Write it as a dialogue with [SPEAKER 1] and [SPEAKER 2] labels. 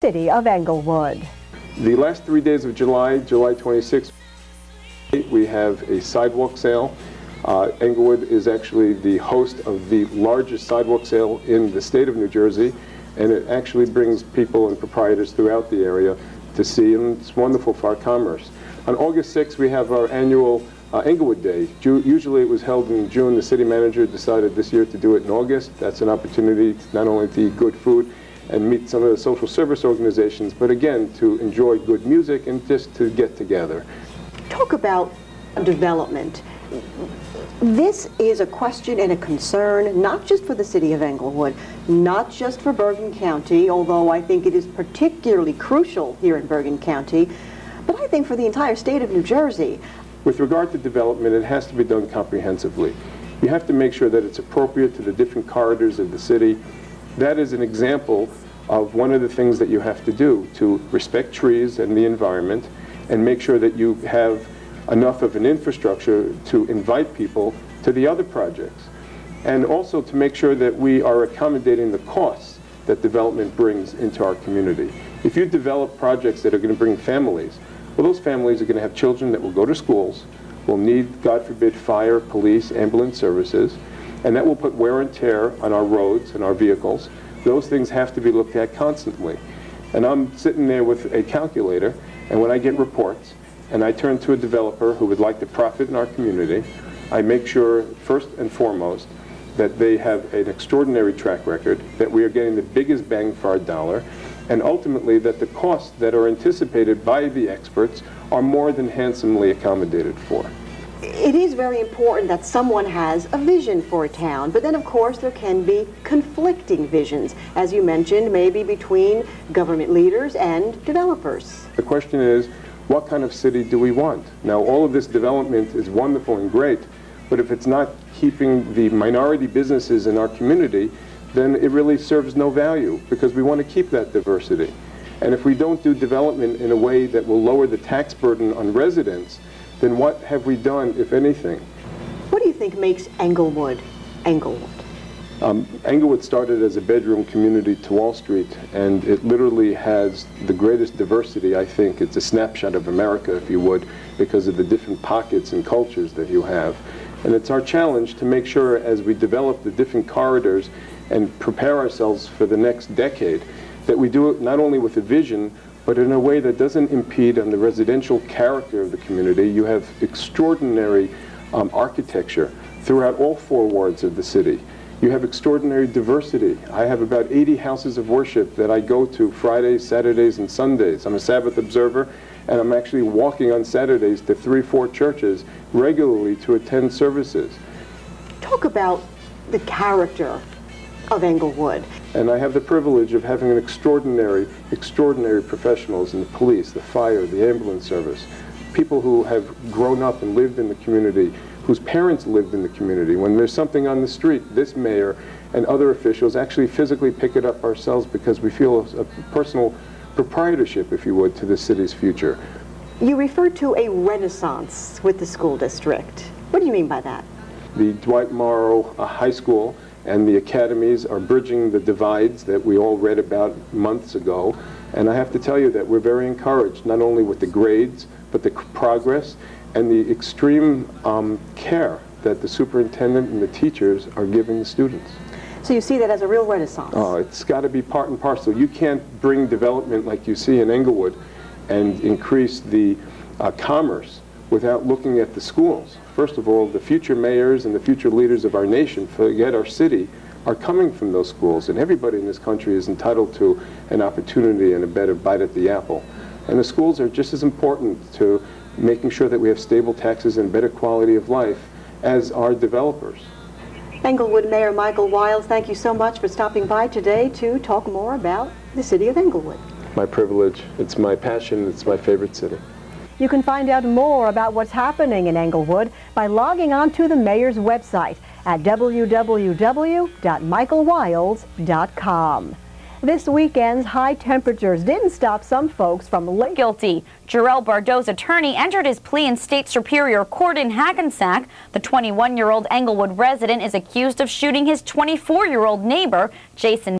[SPEAKER 1] city of Englewood.
[SPEAKER 2] The last 3 days of July, July 26th, we have a sidewalk sale. Englewood is actually the host of the largest sidewalk sale in the state of New Jersey, and it actually brings people and proprietors throughout the area to see, and it's wonderful for our commerce. On August 6th, we have our annual Englewood Day. Usually it was held in June. The city manager decided this year to do it in August. That's an opportunity not only to eat good food and meet some of the social service organizations, but again, to enjoy good music and just to get together.
[SPEAKER 1] Talk about development. This is a question and a concern not just for the city of Englewood, not just for Bergen County, although I think it is particularly crucial here in Bergen County, but I think for the entire state of New Jersey.
[SPEAKER 2] With regard to development, it has to be done comprehensively. You have to make sure that it's appropriate to the different corridors of the city. That is an example of one of the things that you have to do, to respect trees and the environment and make sure that you have enough of an infrastructure to invite people to the other projects. And also to make sure that we are accommodating the costs that development brings into our community. If you develop projects that are going to bring families, well, those families are going to have children that will go to schools, will need, God forbid, fire, police, ambulance services, and that will put wear and tear on our roads and our vehicles. Those things have to be looked at constantly. And I'm sitting there with a calculator, and when I get reports, and I turn to a developer who would like to profit in our community, I make sure, first and foremost, that they have an extraordinary track record, that we are getting the biggest bang for our dollar, and ultimately that the costs that are anticipated by the experts are more than handsomely accommodated for.
[SPEAKER 1] It is very important that someone has a vision for a town, but then of course there can be conflicting visions, as you mentioned, maybe between government leaders and developers.
[SPEAKER 2] The question is, what kind of city do we want? Now, all of this development is wonderful and great, but if it's not keeping the minority businesses in our community, then it really serves no value, because we want to keep that diversity. And if we don't do development in a way that will lower the tax burden on residents, then what have we done, if anything?
[SPEAKER 1] What do you think makes Englewood Englewood?
[SPEAKER 2] Englewood started as a bedroom community to Wall Street, and it literally has the greatest diversity. I think it's a snapshot of America, if you would, because of the different pockets and cultures that you have. And it's our challenge to make sure, as we develop the different corridors and prepare ourselves for the next decade, that we do it not only with a vision, but in a way that doesn't impede on the residential character of the community. You have extraordinary architecture throughout all 4 wards of the city. You have extraordinary diversity. I have about 80 houses of worship that I go to Fridays, Saturdays, and Sundays. I'm a Sabbath observer, and I'm actually walking on Saturdays to 3-4 churches regularly to attend services.
[SPEAKER 1] Talk about the character of Englewood.
[SPEAKER 2] And I have the privilege of having an extraordinary professionals in the police, the fire, the ambulance service, people who have grown up and lived in the community, whose parents lived in the community. When there's something on the street, this mayor and other officials actually physically pick it up ourselves because we feel a personal proprietorship, if you would, to the city's future.
[SPEAKER 1] You refer to a renaissance with the school district. What do you mean by that?
[SPEAKER 2] The Dwight Morrow High School and the academies are bridging the divides that we all read about months ago. And I have to tell you that we're very encouraged, not only with the grades, but the progress and the extreme care that the superintendent and the teachers are giving the students.
[SPEAKER 1] So you see that as a real renaissance?
[SPEAKER 2] Oh, it's got to be part and parcel. You can't bring development like you see in Englewood and increase the commerce without looking at the schools. First of all, the future mayors and the future leaders of our nation, forget our city, are coming from those schools, and everybody in this country is entitled to an opportunity and a better bite at the apple. And the schools are just as important to making sure that we have stable taxes and better quality of life as our developers.
[SPEAKER 1] Englewood Mayor Michael Wiles, thank you so much for stopping by today to talk more about the city of Englewood.
[SPEAKER 2] My privilege. It's my passion. It's my favorite city.
[SPEAKER 1] You can find out more about what's happening in Englewood by logging on to the mayor's website at www.michaelwiles.com. This weekend's high temperatures didn't stop some folks from guilty. Jarrell Bardot's attorney entered his plea in State Superior Court in Hackensack. The 21-year-old Englewood resident is accused of shooting his 24-year-old neighbor, Jason